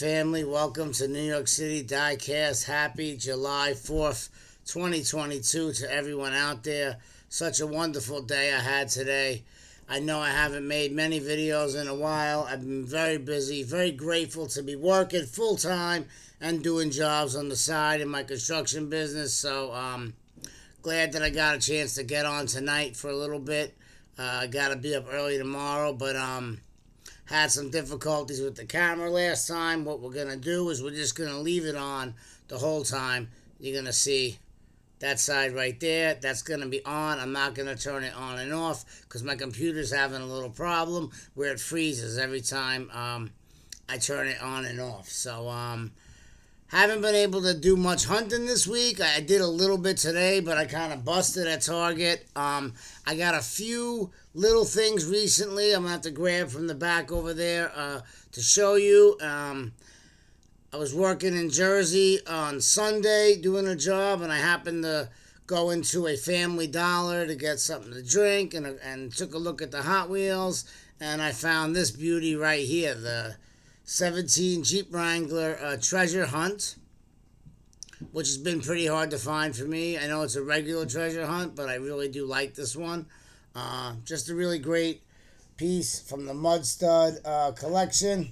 family? Welcome to Nyc Diecast. Happy July 4th, 2022 to everyone out there. Such a wonderful day I had today. I know I haven't made many videos in a while. I've been very busy, very grateful to be working full-time and doing jobs on the side in my construction business. So, glad that I got a chance to get on tonight for a little bit. I got to be up early tomorrow, but had some difficulties with the camera last time. What we're going to do is we're just going to leave it on the whole time. You're going to see that side right there. That's going to be on. I'm not going to turn it on and off because my computer's having a little problem where it freezes every time I turn it on and off. So, haven't been able to do much hunting this week. I did a little bit today, but I kind of busted at Target. I got a few little things recently I'm going to have to grab from the back over there to show you. I was working in Jersey on Sunday doing a job, and I happened to go into a Family Dollar to get something to drink and took a look at the Hot Wheels, and I found this beauty right here, the 17 Jeep Wrangler Treasure Hunt, which has been pretty hard to find for me. I know it's a regular treasure hunt, but I really do like this one. Just a really great piece from the Mud Stud collection.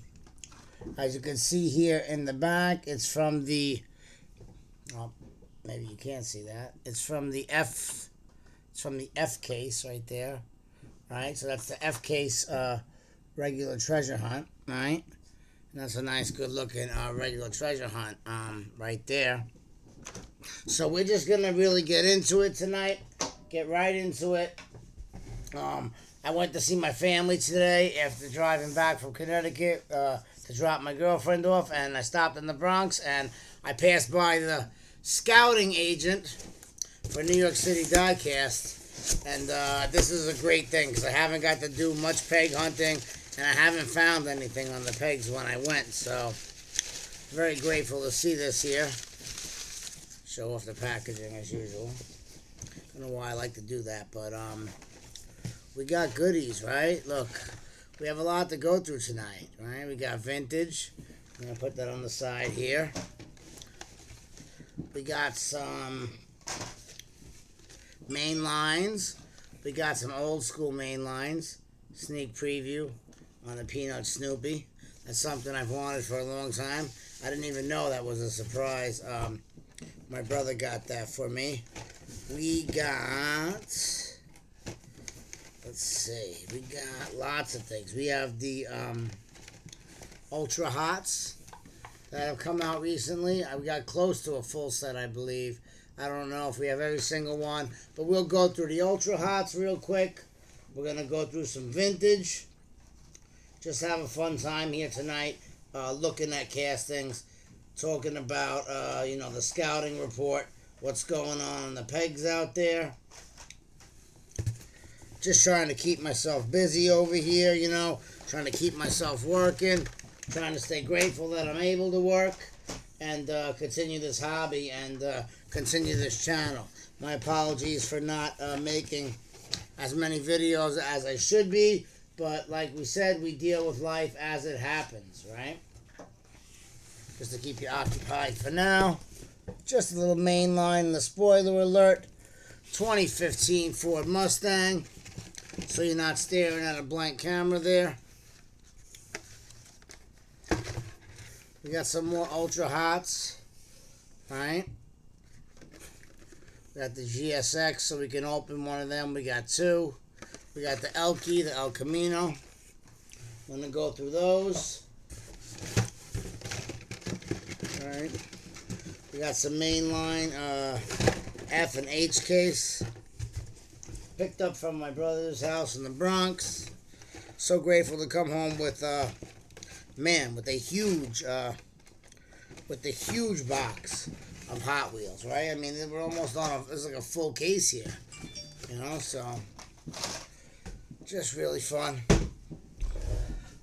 As you can see here in the back, it's from the, well, maybe you can't see that. It's from the F case right there. Right, so that's the F case regular treasure hunt, right? And that's a nice, good-looking regular treasure hunt right there. So we're just going to really get into it tonight. Get right into it. I went to see my family today after driving back from Connecticut to drop my girlfriend off. And I stopped in the Bronx and I passed by the scouting agent for Nyc Diecast. And this is a great thing because I haven't got to do much peg hunting. And I haven't found anything on the pegs when I went, so very grateful to see this here. Show off the packaging as usual. I don't know why I like to do that, but we got goodies, right? Look, we have a lot to go through tonight, right? We got vintage. I'm going to put that on the side here. We got some main lines. We got some old school main lines. Sneak preview on the Peanut Snoopy. That's something I've wanted for a long time. I didn't even know that was a surprise. My brother got that for me. We got, let's see, we got lots of things. We have the Ultra Hots that have come out recently. We got close to a full set, I believe. I don't know if we have every single one, but we'll go through the Ultra Hots real quick. We're going to go through some vintage. Just have a fun time here tonight, looking at castings, talking about, the scouting report, what's going on the pegs out there. Just trying to keep myself busy over here, trying to keep myself working, trying to stay grateful that I'm able to work and continue this hobby and continue this channel. My apologies for not making as many videos as I should be, but like we said, we deal with life as it happens, right? Just to keep you occupied for now. Just a little main line in the spoiler alert. 2015 Ford Mustang. So you're not staring at a blank camera there. We got some more Ultra Hots, right? We got the GSX, so we can open one of them. We got two. We got the Elky, the El Camino. I'm going to go through those. Alright. We got some mainline F and H case. Picked up from my brother's house in the Bronx. So grateful to come home with, with a huge box of Hot Wheels, right? I mean, we're almost on it's like a full case here, so just really fun.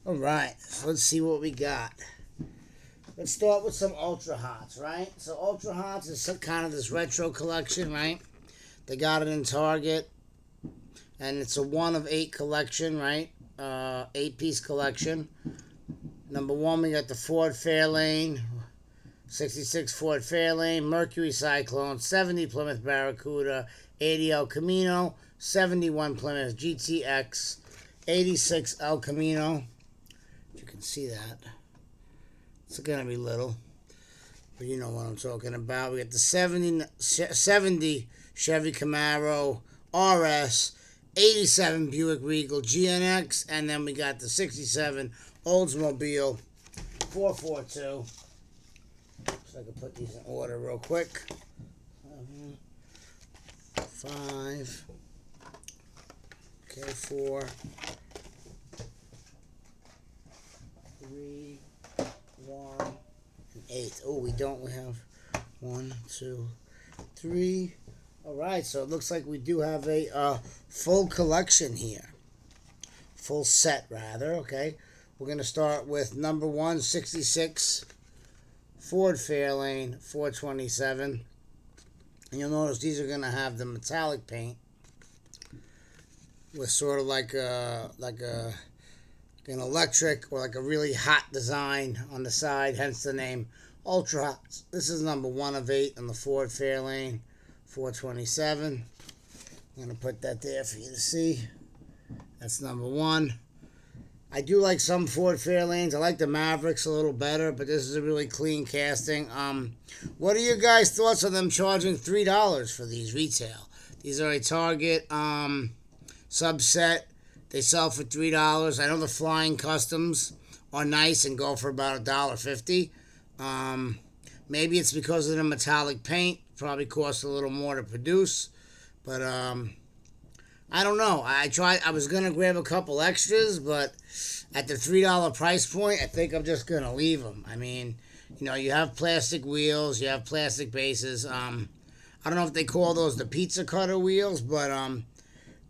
All right, so let's see what we got. Let's start with some Ultra Hots, right? So Ultra Hots is some kind of this retro collection, right? They got it in Target, and it's a 1 of 8 collection, right? 8-piece collection. Number 1, we got the Ford Fairlane, 66 Ford Fairlane, Mercury Cyclone, 70 Plymouth Barracuda, 80 El Camino, 71 Plymouth GTX, 86 El Camino. You can see that. It's going to be little, but you know what I'm talking about. We got the 70 Chevy Camaro RS, 87 Buick Regal GNX, and then we got the 67 Oldsmobile 442. So I can put these in order real quick. 5. Okay, 4. 3, 1, and 8. Oh, we don't. We have 1, 2, 3. All right, so it looks like we do have a full collection here. Full set, rather. Okay, we're going to start with number 1, 66 Ford Fairlane 427. And you'll notice these are going to have the metallic paint with sort of like an electric or like a really hot design on the side, hence the name Ultra Hot. This is number 1 of 8 on the Ford Fairlane 427. I'm going to put that there for you to see. That's number 1. I do like some Ford Fairlanes. I like the Mavericks a little better, but this is a really clean casting. What are your guys' thoughts on them charging $3 for these retail? These are a Target subset. They sell for $3. I know the Flying Customs are nice and go for about $1.50. Maybe it's because of the metallic paint. Probably costs a little more to produce. But I don't know. I was going to grab a couple extras, but at the $3 price point, I think I'm just going to leave them. I mean, you know, you have plastic wheels. You have plastic bases. I don't know if they call those the pizza cutter wheels, but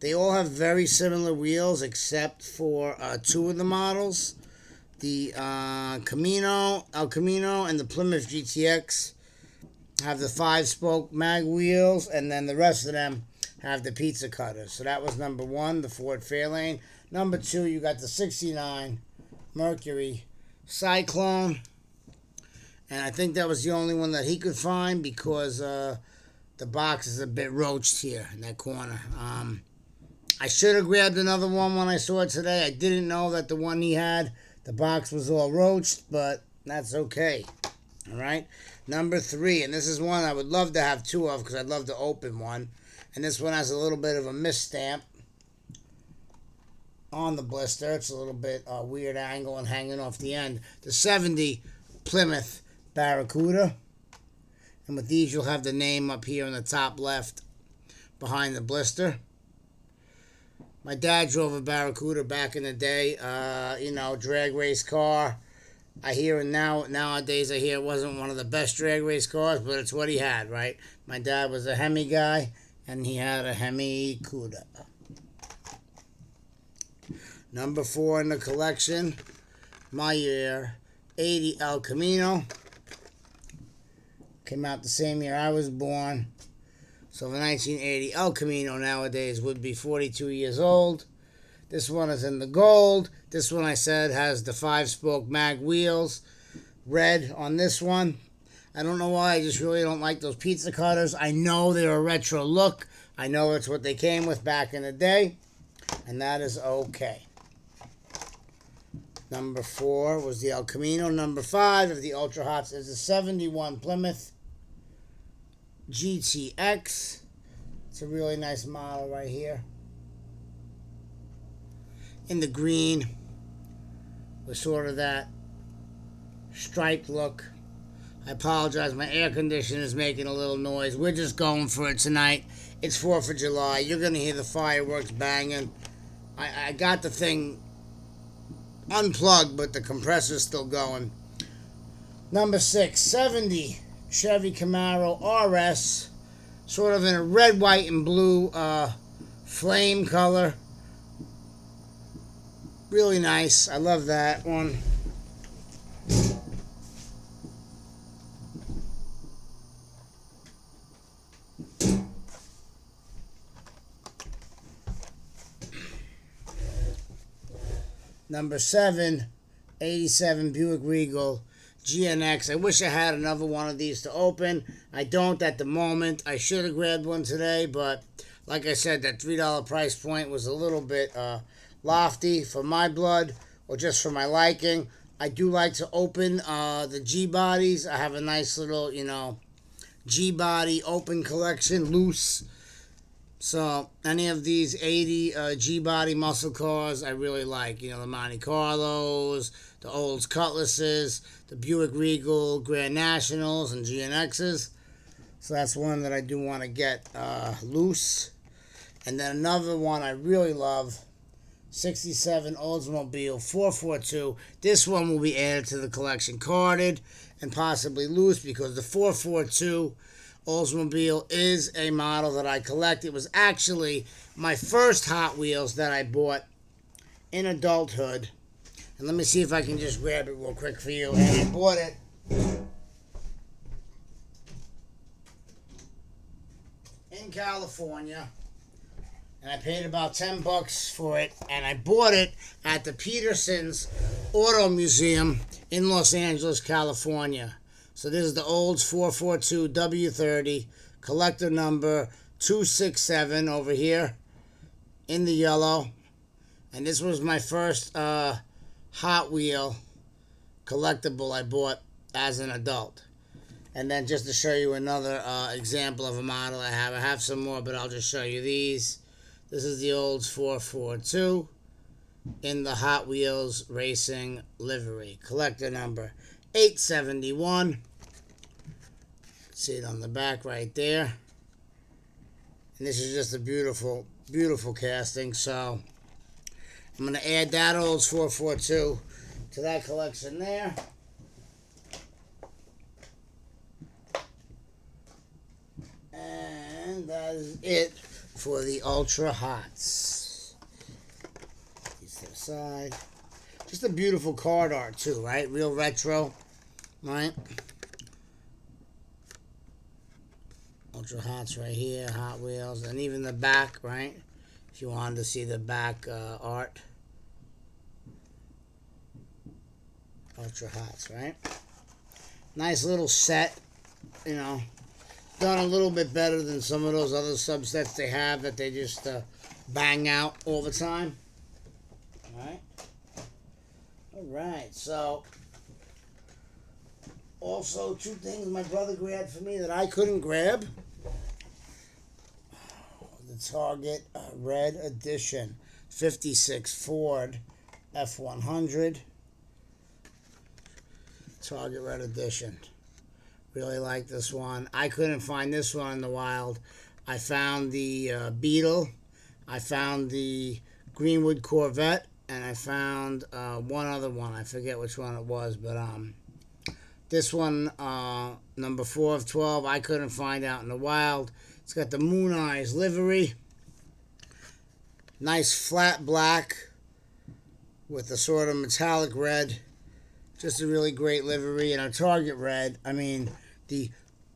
they all have very similar wheels except for 2 of the models. The El Camino, and the Plymouth GTX have the 5-spoke mag wheels, and then the rest of them have the pizza cutters. So that was number 1, the Ford Fairlane. Number 2, you got the 69 Mercury Cyclone. And I think that was the only one that he could find because the box is a bit roached here in that corner. I should have grabbed another one when I saw it today. I didn't know that the one he had, the box was all roached, but that's okay. All right. Number 3, and this is one I would love to have 2 of because I'd love to open one. And this one has a little bit of a misstamp on the blister. It's a little bit weird angle and hanging off the end. The 70 Plymouth Barracuda. And with these, you'll have the name up here in the top left behind the blister. My dad drove a Barracuda back in the day, drag race car. I hear nowadays I hear it wasn't one of the best drag race cars, but it's what he had, right? My dad was a Hemi guy, and he had a Hemi Cuda. Number 4 in the collection, my year, 80 El Camino. Came out the same year I was born. So the 1980 El Camino nowadays would be 42 years old. This one is in the gold. This one I said has the 5-spoke mag wheels. Red on this one. I don't know why. I just really don't like those pizza cutters. I know they're a retro look. I know it's what they came with back in the day. And that is okay. Number 4 was the El Camino. Number 5 of the Ultra Hots is the 71 Plymouth GTX. It's a really nice model right here. In the green with sort of that striped look. I apologize, my air conditioner is making a little noise. We're just going for it tonight. It's 4th of July. You're going to hear the fireworks banging. I got the thing unplugged, but the compressor's still going. Number 6, 70 Chevy Camaro RS. Sort of in a red, white, and blue flame color. Really nice. I love that one. Number 7, '87 Buick Regal GNX. I wish I had another one of these to open. I don't at the moment. I should have grabbed one today, but like I said, that $3 price point was a little bit lofty for my blood or just for my liking. I do like to open the G-bodies. I have a nice little, G-body open collection, loose. So any of these 80 G-body muscle cars I really like. The Monte Carlos, the Olds Cutlasses, the Buick Regal Grand Nationals and GNXs. So that's one that I do want to get loose. And then another one I really love, 67 Oldsmobile 442. This one will be added to the collection, carded and possibly loose, because the 442 Oldsmobile is a model that I collect. It was actually my first Hot Wheels that I bought in adulthood. And let me see if I can just grab it real quick for you. And I bought it in California. And I paid about $10 for it. And I bought it at the Peterson's Auto Museum in Los Angeles, California. So this is the Olds 442 W30, collector number 267 over here in the yellow. And this was my first Hot Wheel collectible I bought as an adult. And then just to show you another example of a model I have some more, but I'll just show you these. This is the Olds 442 in the Hot Wheels Racing livery, collector number 871. See it on the back right there. And this is just a beautiful, beautiful casting. So I'm going to add that Olds 442 to that collection there. And that is it for the Ultra Hots. These to the side. Just a beautiful card art too, right? Real retro, right? Ultra Hots right here, Hot Wheels, and even the back, right? If you wanted to see the back art. Ultra Hots, right? Nice little set, done a little bit better than some of those other subsets they have that they just bang out all the time. Alright, so also two things my brother grabbed for me that I couldn't grab. The Target Red Edition 56 Ford F100. Target Red Edition. Really like this one. I couldn't find this one in the wild. I found the Beetle. I found the Greenwood Corvette. And I found one other one. I forget which one it was. But this one, number 4 of 12, I couldn't find out in the wild. It's got the Moon Eyes livery. Nice flat black with a sort of metallic red. Just a really great livery. And a Target red. I mean, the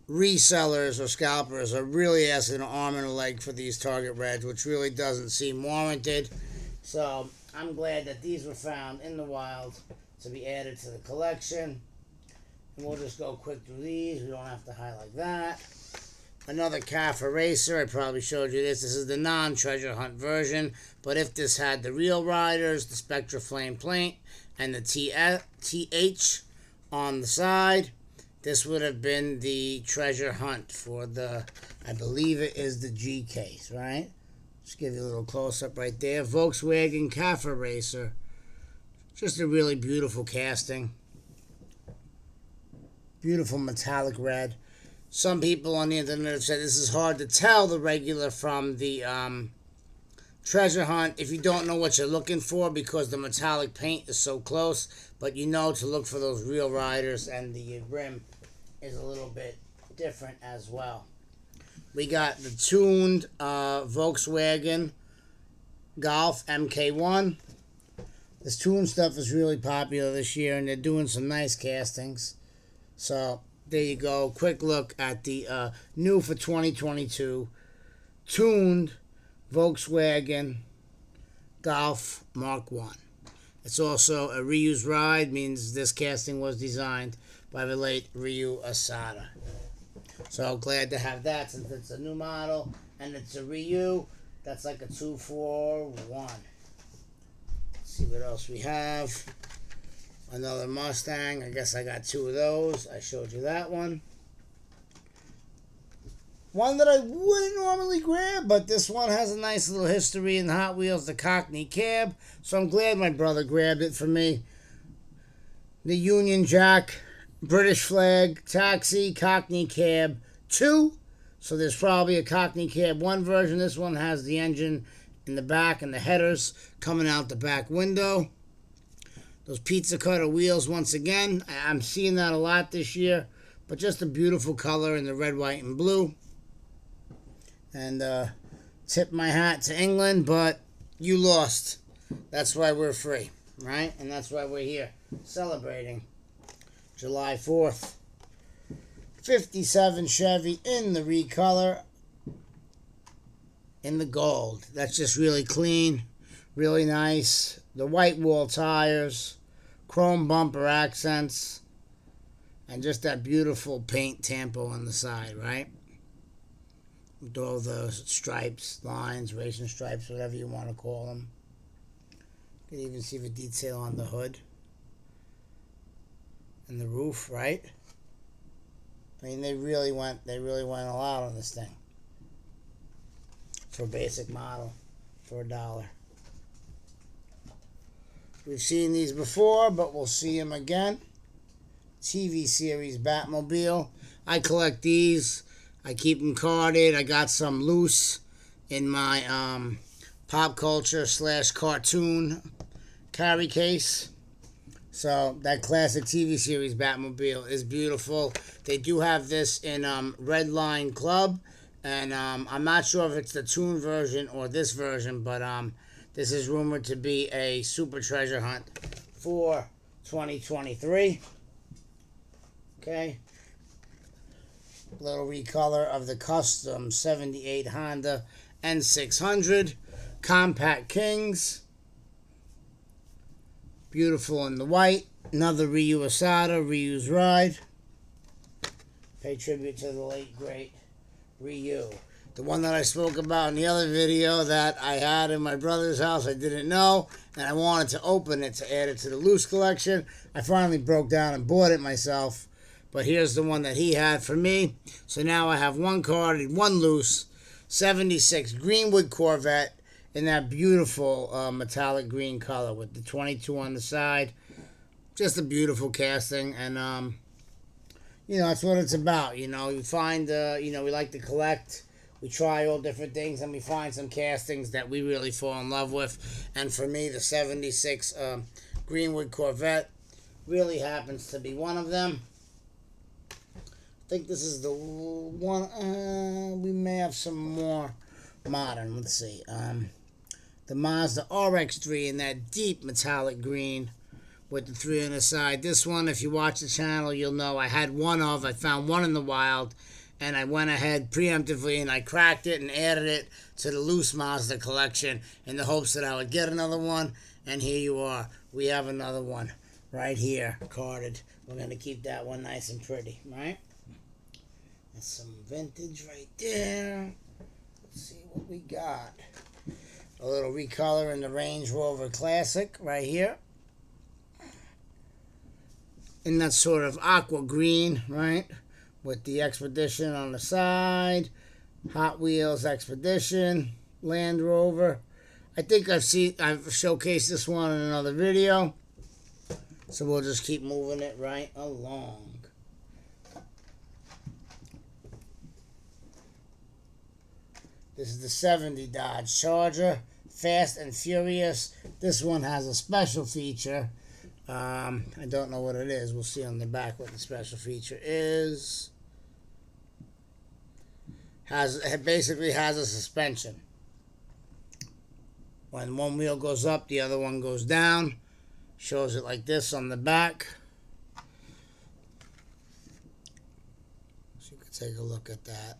resellers or scalpers are really asking an arm and a leg for these Target reds, which really doesn't seem warranted. So I'm glad that these were found in the wild to be added to the collection. And we'll just go quick through these. We don't have to highlight that. Another CAF eraser. I probably showed you this. This is the non-treasure hunt version. But if this had the real riders, the Spectra Flame paint, and the TH on the side, this would have been the treasure hunt for the, I believe it is the G case, right? Just give you a little close-up right there. Volkswagen CAF eraser. Just a really beautiful casting. Beautiful metallic red. Some people on the internet have said this is hard to tell the regular from the treasure hunt if you don't know what you're looking for, because the metallic paint is so close. But you know to look for those real riders, and the rim is a little bit different as well. We got the tuned Volkswagen Golf MK1. This tuned stuff is really popular this year, and they're doing some nice castings. So there you go. Quick look at the new for 2022 tuned Volkswagen Golf Mark 1. It's also a reused ride, means this casting was designed by the late Ryu Asada. So glad to have that since it's a new model and it's a Ryu. That's like a 2-for-1. Let's see what else we have. Another Mustang. I guess I got 2 of those. I showed you that one. One that I wouldn't normally grab, but this one has a nice little history in Hot Wheels, the Cockney Cab. So I'm glad my brother grabbed it for me. The Union Jack, British flag, taxi, Cockney Cab 2. So there's probably a Cockney Cab 1 version. This one has the engine in the back and the headers coming out the back window. Those pizza cutter wheels once again. I'm seeing that a lot this year. But just a beautiful color in the red, white, and blue. And tip my hat to England, but you lost. That's why we're free, right? And that's why we're here celebrating July 4th. 57 Chevy in the recolor in the gold. That's just really clean, really nice. The white wall tires, chrome bumper accents, and just that beautiful paint tampo on the side, right? With all those stripes, lines, racing stripes, whatever you want to call them. You can even see the detail on the hood and the roof, right? I mean, they really went all out on this thing. For a basic model, for $1. We've seen these before, but we'll see them again. TV series Batmobile. I collect these. I keep them carded. I got some loose in my pop culture / cartoon carry case. So that classic TV series Batmobile is beautiful. They do have this in Red Line Club. And I'm not sure if it's the Toon version or this version. But this is rumored to be a super treasure hunt for 2023. Okay. Little recolor of the custom 78 Honda N600 Compact Kings. Beautiful in the white. Another Ryu Asada, Ryu's Ride. Pay tribute to the late, great Ryu. The one that I spoke about in the other video that I had in my brother's house, I didn't know, and I wanted to open it to add it to the loose collection. I finally broke down and bought it myself. But here's the one that he had for me. So now I have one carded, one loose, 76 Greenwood Corvette in that beautiful metallic green color with the 22 on the side. Just a beautiful casting. And, you know, that's what it's about. You know, you find, you know, we like to collect. We try all different things, and we find some castings that we really fall in love with. And for me, the 76 Greenwood Corvette really happens to be one of them. I think this is the one. We may have some more modern. Let's see. The Mazda RX-3 in that deep metallic green with the 3 on the side. This one, if you watch the channel, you'll know I had one of. I found one in the wild, and I went ahead preemptively and I cracked it and added it to the loose Mazda collection in the hopes that I would get another one. And here you are. We have another one right here, carded. We're going to keep that one nice and pretty, right? That's some vintage right there. Let's see what we got. A little recolor in the Range Rover Classic right here. In that sort of aqua green, right? With the Expedition on the side. Hot Wheels Expedition. Land Rover. I think I've showcased this one in another video. So we'll just keep moving it right along. This is the 70 Dodge Charger, Fast and Furious. This one has a special feature. I don't know what it is. We'll see on the back what the special feature is. It basically has a suspension. When one wheel goes up, the other one goes down. Shows it like this on the back. So you can take a look at that.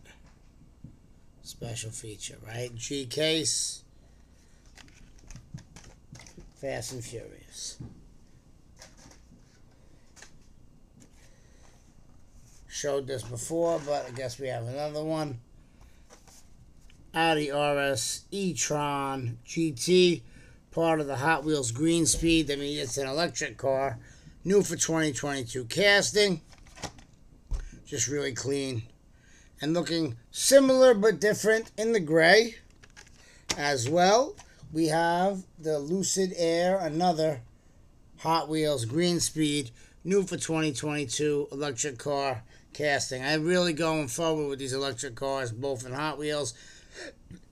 Special feature, right? G case. Fast and Furious. Showed this before, but I guess we have another one. Audi RS e-tron GT, part of the Hot Wheels Green Speed. I mean, it's an electric car. New for 2022 casting. Just really clean. And looking similar but different in the gray. As well, we have the Lucid Air, another Hot Wheels Green Speed. New for 2022 electric car casting. I'm really going forward with these electric cars, both in Hot Wheels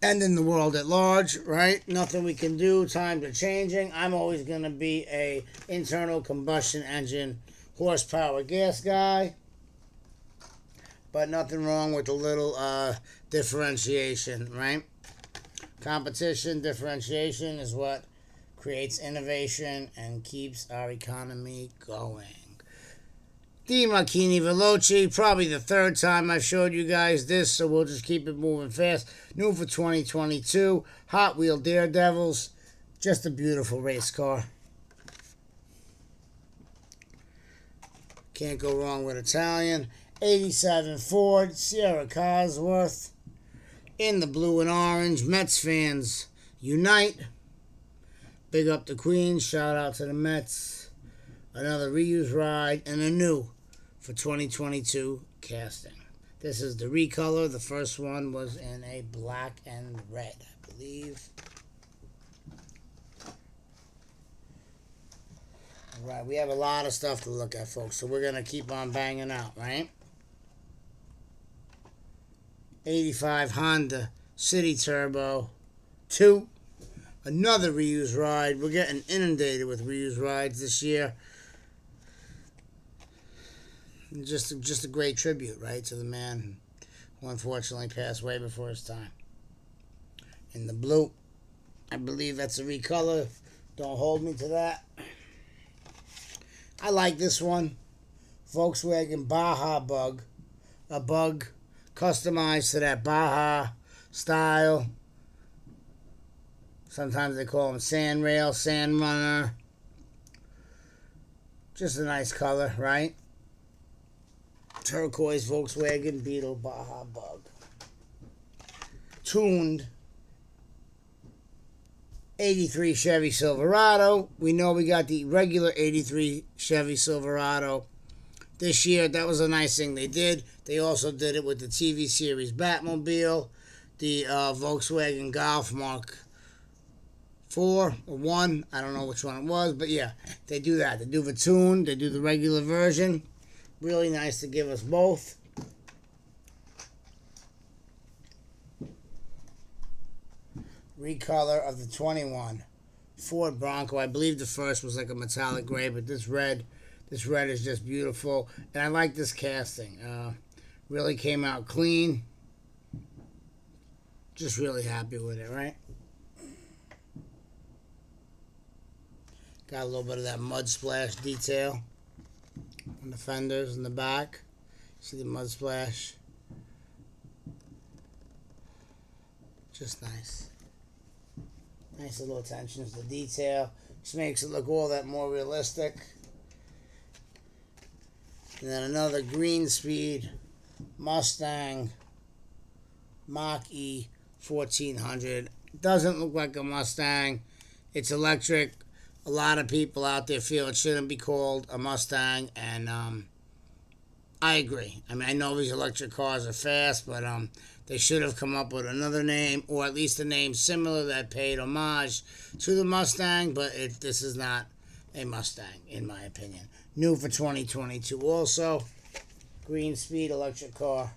and in the world at large, right? Nothing we can do. Times are changing. I'm always going to be a internal combustion engine horsepower gas guy. But nothing wrong with a little differentiation, right? Competition, differentiation is what creates innovation and keeps our economy going. The Macchini Veloce, probably the third time I've showed you guys this, so we'll just keep it moving fast. New for 2022, Hot Wheel Daredevils, just a beautiful race car. Can't go wrong with Italian. 87 Ford, Sierra Cosworth, in the blue and orange. Mets fans, unite. Big up the Queens, shout out to the Mets. Another reuse ride, and a new for 2022 casting. This is the recolor. The first one was in a black and red, I believe. All right, we have a lot of stuff to look at, folks, so we're going to keep on banging out, right? 85 Honda City Turbo 2. Another reuse ride. We're getting inundated with reuse rides this year. Just a great tribute, right, to the man who unfortunately passed away before his time. In the blue, I believe that's a recolor. Don't hold me to that. I like this one. Volkswagen Baja Bug. A bug customized to that Baja style. Sometimes they call them sand rail, sand runner. Just a nice color, right? Turquoise Volkswagen Beetle Baja Bug. Tuned 83 Chevy Silverado. We know we got the regular 83 Chevy Silverado this year. That was a nice thing they did. They also did it with the TV series Batmobile, the Volkswagen Golf Mark 4 or 1. I don't know which one it was, but yeah, they do that. They do the tune, they do the regular version. Really nice to give us both. Recolor of the 21 Ford Bronco. I believe the first was like a metallic gray, but this red is just beautiful. And I like this casting. Really came out clean. Just really happy with it, right? Got a little bit of that mud splash detail on the fenders in the back. See the mud splash? Just nice. Nice little attentions to detail. Just makes it look all that more realistic. And then another Green Speed Mustang Mach-E 1400. Doesn't look like a Mustang. It's electric. A lot of people out there feel it shouldn't be called a Mustang, and I agree. I mean, I know these electric cars are fast, but they should have come up with another name, or at least a name similar that paid homage to the Mustang, but this is not a Mustang, in my opinion. New for 2022 also. Green Speed electric car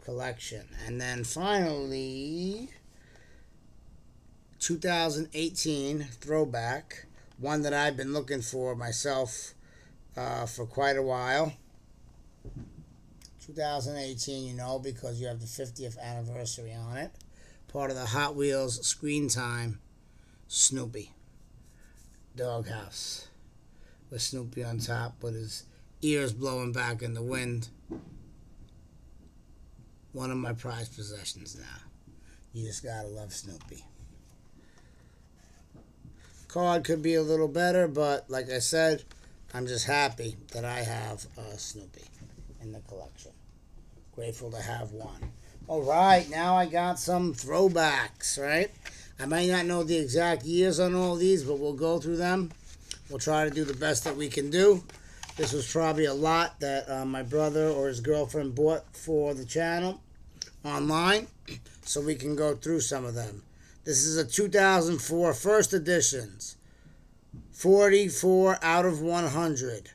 collection. And then finally, 2018 throwback. One that I've been looking for myself for quite a while. 2018, you know, because you have the 50th anniversary on it. Part of the Hot Wheels Screen Time Snoopy Doghouse. With Snoopy on top with his ears blowing back in the wind. One of my prized possessions now. You just gotta love Snoopy. Card could be a little better, but like I said, I'm just happy that I have Snoopy in the collection. Grateful to have one. All right, now I got some throwbacks, right? I might not know the exact years on all these, but we'll go through them. We'll try to do the best that we can do. This was probably a lot that my brother or his girlfriend bought for the channel online, so we can go through some of them. This is a 2004 first editions. 44 out of 100.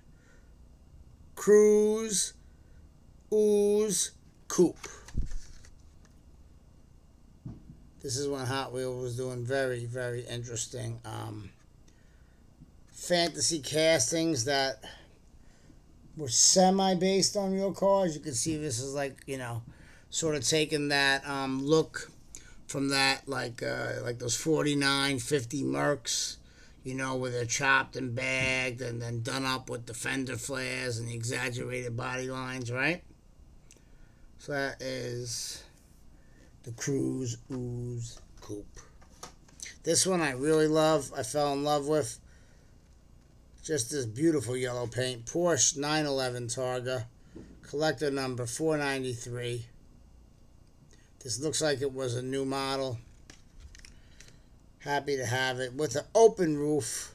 Cruise Ooze Coupe. This is when Hot Wheels was doing very, very interesting fantasy castings that were semi-based on real cars. You can see this is like, sort of taking that look from that, like those 49, 50 Mercs, where they're chopped and bagged and then done up with the fender flares and the exaggerated body lines, right? So that is the Cruise Ooze Coupe. This one I really love. I fell in love with. Just this beautiful yellow paint. Porsche 911 Targa. Collector number 493. This looks like it was a new model. Happy to have it. With an open roof.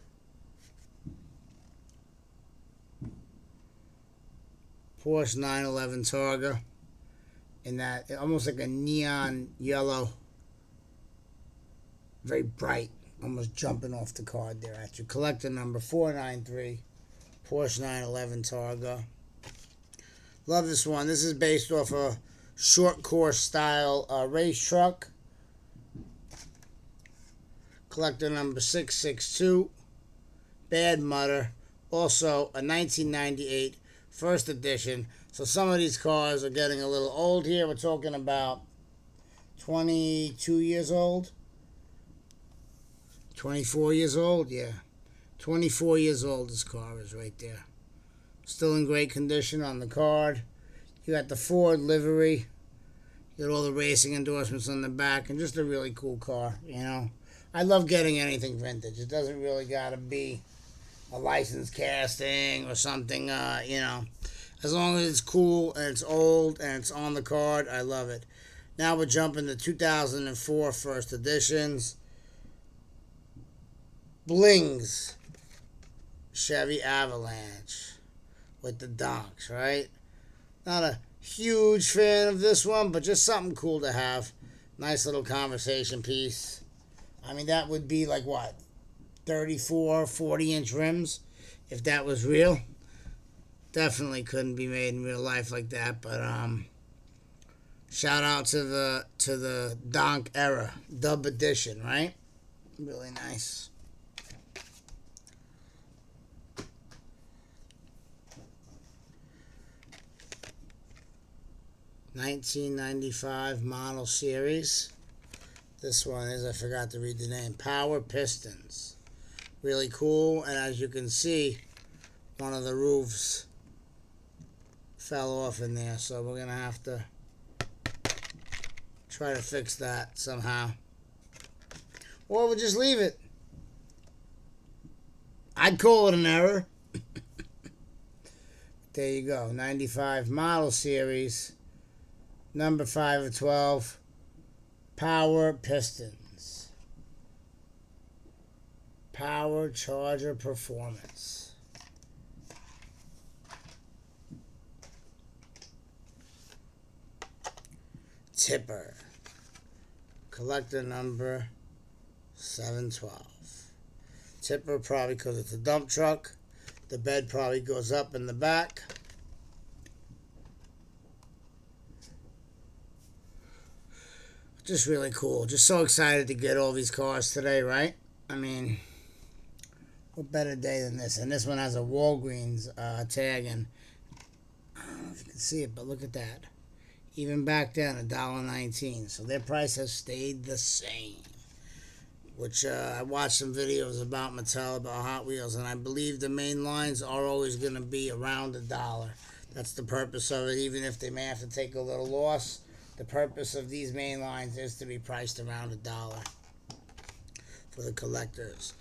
Porsche 911 Targa. In that, almost like a neon yellow. Very bright. Almost jumping off the card there at you. Collector number 493. Porsche 911 Targa. Love this one. This is based off a short course style race truck. Collector number 662. Bad Mutter. Also a 1998 first edition. So some of these cars are getting a little old here. We're talking about 22 years old. 24 years old, yeah. 24 years old this car is right there. Still in great condition on the card. You got the Ford livery. You got all the racing endorsements on the back. And just a really cool car, I love getting anything vintage. It doesn't really got to be a licensed casting or something, As long as it's cool and it's old and it's on the card, I love it. Now we're jumping to 2004 first editions. Blings Chevy Avalanche with the donks, right? Not a huge fan of this one, but just something cool to have. Nice little conversation piece. I mean, that would be like what? 34, 40-inch rims if that was real. Definitely couldn't be made in real life like that, but shout out to the donk era, dub edition, right? Really nice. 1995 model series. This one is, I forgot to read the name, Power Pistons. Really cool, and as you can see, one of the roofs fell off in there, so we're going to have to try to fix that somehow. Or we'll just leave it. I'd call it an error. There you go, 95 model series. Number 5 of 12, Power Pistons. Power Charger Performance. Tipper. Collector number 712. Tipper probably because it's a dump truck. The bed probably goes up in the back. Just really cool. Just so excited to get all these cars today, right? I mean, what better day than this? And this one has a Walgreens tag, and I don't know if you can see it, but look at that. Even back then, $1.19. So their price has stayed the same. Which I watched some videos about Mattel, about Hot Wheels, and I believe the main lines are always going to be around $1. That's the purpose of it, even if they may have to take a little loss. The purpose of these main lines is to be priced around $1 for the collectors.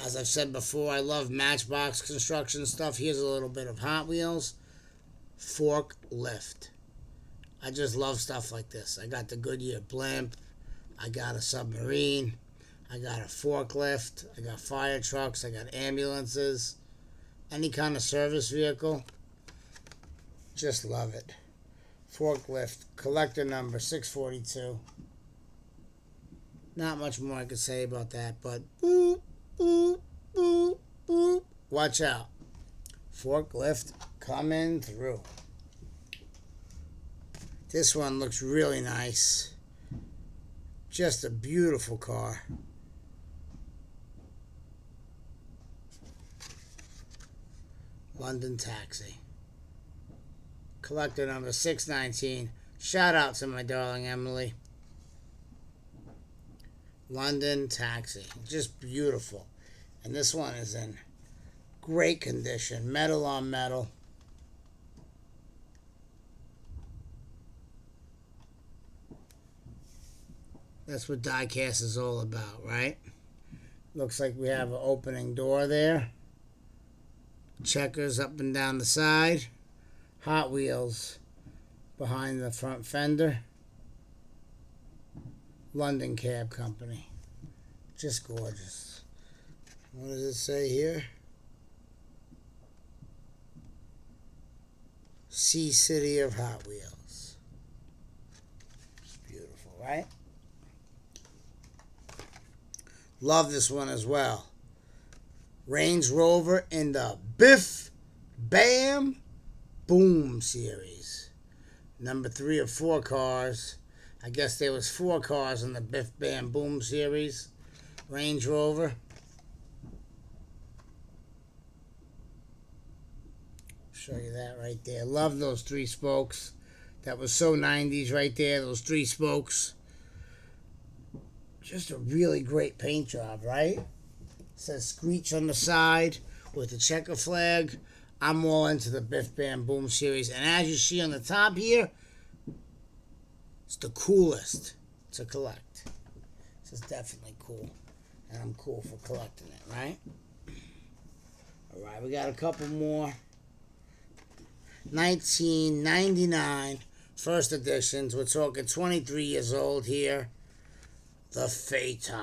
As I've said before, I love Matchbox construction stuff. Here's a little bit of Hot Wheels. Forklift. I just love stuff like this. I got the Goodyear blimp. I got a submarine. I got a forklift. I got fire trucks. I got ambulances. Any kind of service vehicle. Just love it. Forklift. Collector number 642. Not much more I could say about that, but boop, boop, boop, boop. Watch out. Forklift coming through. This one looks really nice. Just a beautiful car. London Taxi. Collector number 619. Shout out to my darling Emily. London Taxi. Just beautiful. And this one is in great condition. Metal on metal. That's what diecast is all about, right? Looks like we have an opening door there. Checkers up and down the side. Hot Wheels behind the front fender. London Cab Company. Just gorgeous. What does it say here? Sea City of Hot Wheels. It's beautiful, right? Love this one as well. Range Rover in the Biff Bam Boom series. Number 3 of 4 cars. I guess there was 4 cars in the Biff Bam Boom series. Range Rover. Show you that right there. Love those 3 spokes. That was so 90s right there. Those 3 spokes. Just a really great paint job, right? It says Screech on the side with the checker flag. I'm all into the Biff Bam Boom series. And as you see on the top here, it's the coolest to collect. This is definitely cool. And I'm cool for collecting it, right? Alright, we got a couple more. 1999 first editions. We're talking 23 years old here. The Phaeton.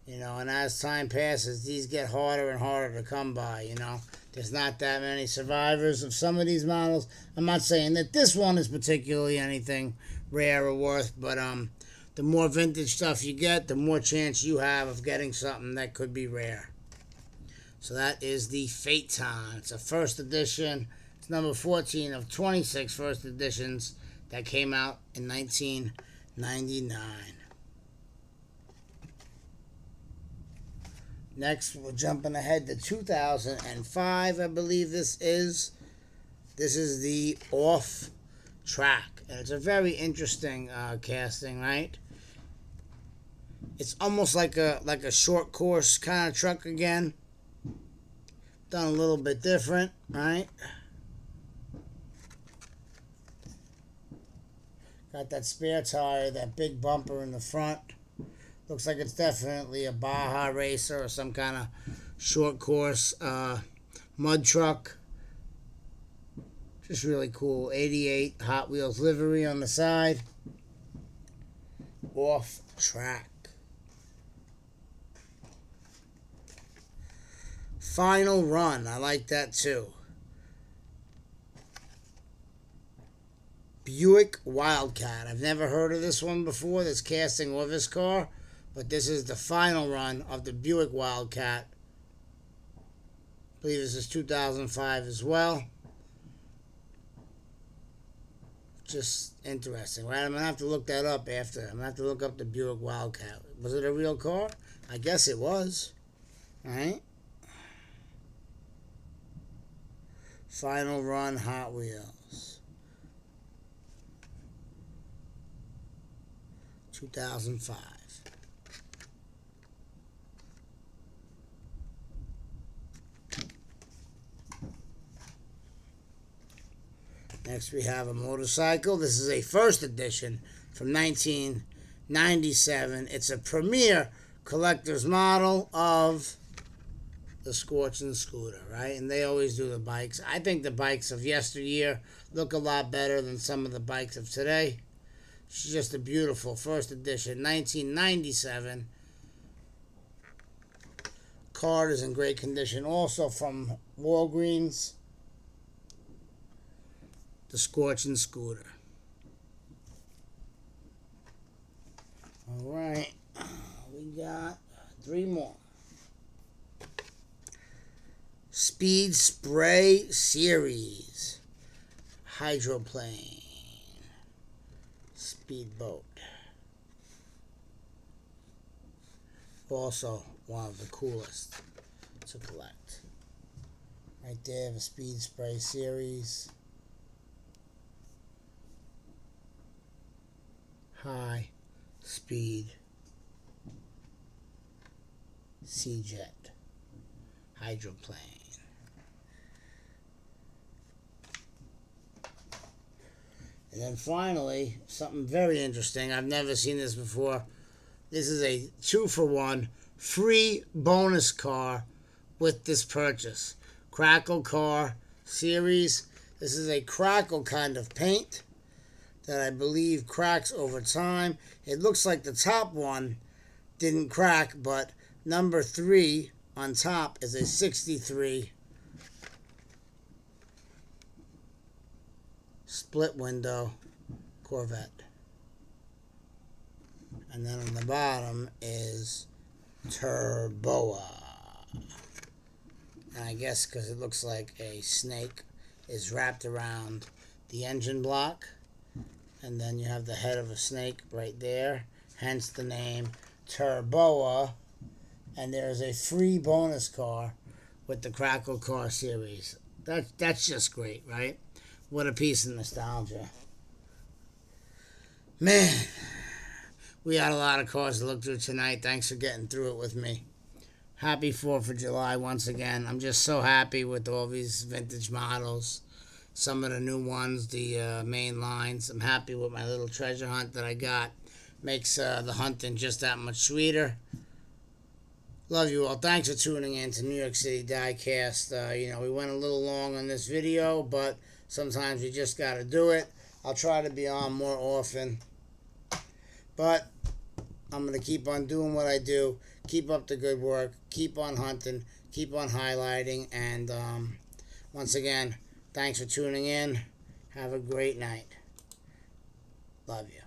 You know, and as time passes, these get harder and harder to come by, you know. There's not that many survivors of some of these models. I'm not saying that this one is particularly anything rare or worth, but the more vintage stuff you get, the more chance you have of getting something that could be rare. So that is the Phaeton. It's a first edition. It's number 14 of 26 first editions that came out in 1999. Next, we're jumping ahead to 2005, I believe this is. This is the Off Track. And it's a very interesting casting, right? It's almost like a short course kind of truck again. Done a little bit different, right? Got that spare tire, that big bumper in the front. Looks like it's definitely a Baja racer or some kind of short course mud truck. Just really cool. 88 Hot Wheels livery on the side. Off Track. Final Run. I like that too. Buick Wildcat. I've never heard of this one before, this casting or this car. But this is the final run of the Buick Wildcat. I believe this is 2005 as well. Just interesting, right? I'm going to have to look that up after. I'm going to have to look up the Buick Wildcat. Was it a real car? I guess it was. Alright. Final Run Hot Wheels. 2005. Next we have a motorcycle. This is a first edition from 1997. It's a Premier collector's model of the Scorching Scooter, right? And they always do the bikes. I think the bikes of yesteryear look a lot better than some of the bikes of today. She's just a beautiful first edition, 1997. Card is in great condition. Also from Walgreens, the Scorching Scooter. All right, we got 3 more. Speed Spray Series Hydroplane Speedboat. Also one of the coolest to collect. Right there, the Speed Spray Series. High Speed Sea-Jet Hydroplane. And then finally, something very interesting. I've never seen this before. This is a 2-for-1 free bonus car with this purchase. Crackle Car Series. This is a crackle kind of paint that I believe cracks over time. It looks like the top one didn't crack, but number 3 on top is a 63 split window Corvette. And then on the bottom is Turboa. And I guess because it looks like a snake is wrapped around the engine block. And then you have the head of a snake right there. Hence the name Turboa. And there's a free bonus car with the Crackle Car Series. That's just great, right? What a piece of nostalgia. Man, we had a lot of cars to look through tonight. Thanks for getting through it with me. Happy 4th of July once again. I'm just so happy with all these vintage models. Some of the new ones, the main lines. I'm happy with my little treasure hunt that I got. Makes the hunting just that much sweeter. Love you all. Thanks for tuning in to New York City Diecast. We went a little long on this video, but sometimes you just got to do it. I'll try to be on more often. But I'm going to keep on doing what I do. Keep up the good work. Keep on hunting. Keep on highlighting. And once again, thanks for tuning in. Have a great night. Love you.